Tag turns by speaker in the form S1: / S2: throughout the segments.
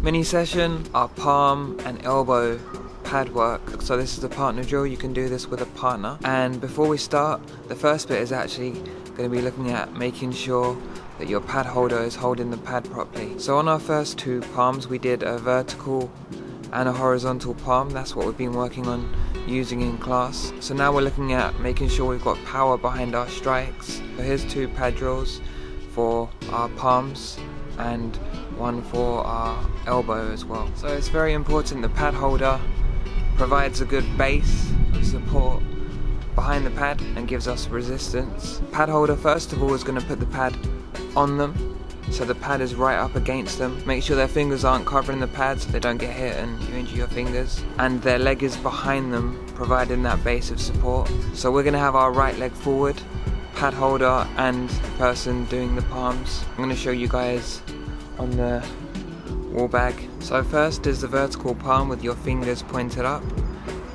S1: Mini session, our palm and elbow pad work. So this is the partner drill. You can do this with a partner. And before we start, the first bit is actually going to be looking at making sure that your pad holder is holding the pad properly. So on our first two palms, we did a vertical and a horizontal palm. That's what we've been working on using in class. So now we're looking at making sure we've got power behind our strikes. So here's two pad drills for our palms and one for our elbow as well. So it's very important the pad holder provides a good base of support behind the pad and gives us resistance. Pad holder first of all is going to put the pad on them, so the pad is right up against them. Make sure their fingers aren't covering the pad so they don't get hit and you injure your fingers, and their leg is behind them, providing that base of support. So we're going to have our right leg forward, pad holder and the person doing the palms. I'm going to show you guys on the wall bag. So first is the vertical palm with your fingers pointed up.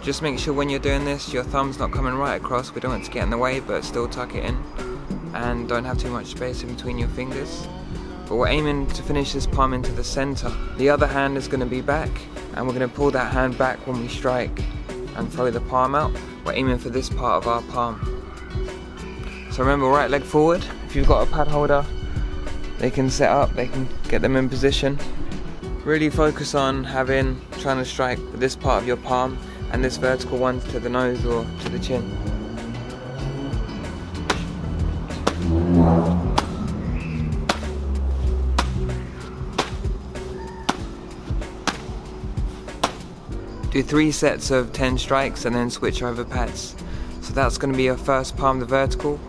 S1: Just make sure when you're doing this your thumb's not coming right across. We don't want it to get in the way, but still tuck it in and don't have too much space in between your fingers. But we're aiming to finish this palm into the center. The other hand is going to be back, and we're going to pull that hand back when we strike and throw the palm out. We're aiming for this part of our palm. So remember, right leg forward. If you've got a pad holder, they can set up, they can get them in position. Really focus on trying to strike this part of your palm and this vertical one to the nose or to the chin. Do 3 sets of 10 strikes and then switch over pads. So that's going to be your first palm, the vertical.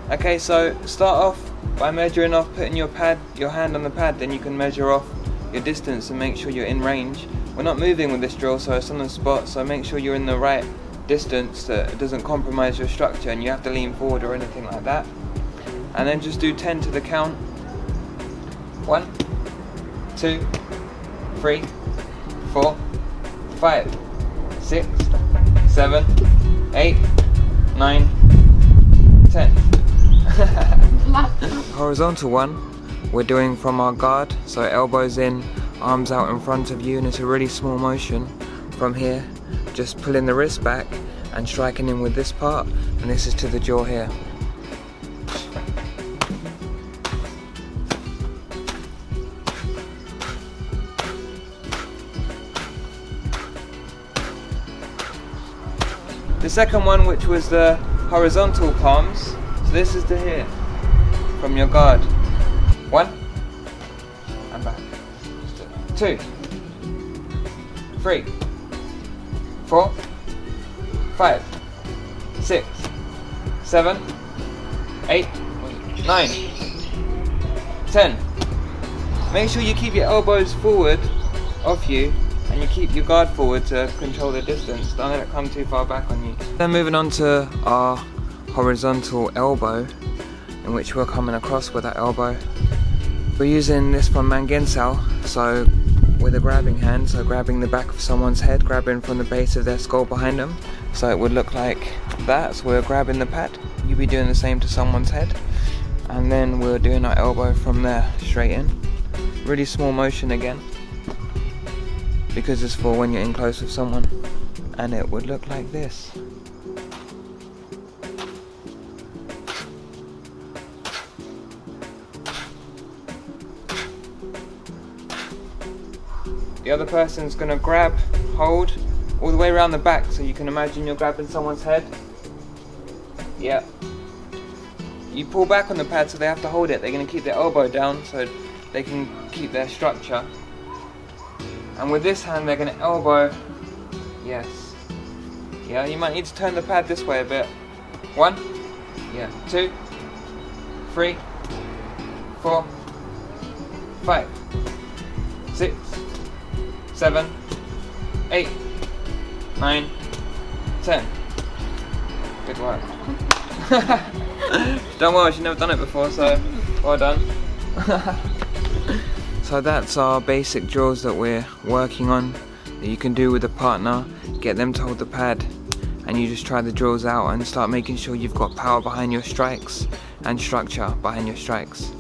S1: Okay, so start off by measuring off, putting your hand on the pad, then you can measure off your distance and make sure you're in range. We're not moving with this drill, so it's on the spot, so make sure you're in the right distance that it doesn't compromise your structure and you have to lean forward or anything like that. And then just do 10 to the count. 1, 2, 3, 4, 5, 6, 7, 8, 9, 10. Horizontal one, we're doing from our guard, so elbows in, arms out in front of you, and it's a really small motion from here, just pulling the wrist back and striking in with this part, and this is to the jaw here. The second one, which was the horizontal palms, so this is to here, from your guard. 1, and back. 2, 3, 4, 5, 6, 7, 8, 9, 10. Make sure you keep your elbows forward off you and you keep your guard forward to control the distance. Don't let it come too far back on you. Then moving on to our horizontal elbow, in which we're coming across with that elbow. We're using this from Manginsao, so with a grabbing hand, so grabbing the back of someone's head, grabbing from the base of their skull behind them, so it would look like that. So we're grabbing the pad, you'll be doing the same to someone's head, and then we're doing our elbow from there, straight in. Really small motion again, because it's for when you're in close with someone, and it would look like this. The other person's going to grab, hold, all the way around the back, so you can imagine you're grabbing someone's head. Yeah. You pull back on the pad so they have to hold it. They're going to keep their elbow down so they can keep their structure. And with this hand they're going to elbow. Yes. Yeah, you might need to turn the pad this way a bit. 1, yeah, 2, 3, 4, 5, 6, 7, 8, 9, 10. Good work. Done well, she's never done it before, so well done. So that's our basic drills that we're working on, that you can do with a partner. Get them to hold the pad, and you just try the drills out and start making sure you've got power behind your strikes and structure behind your strikes.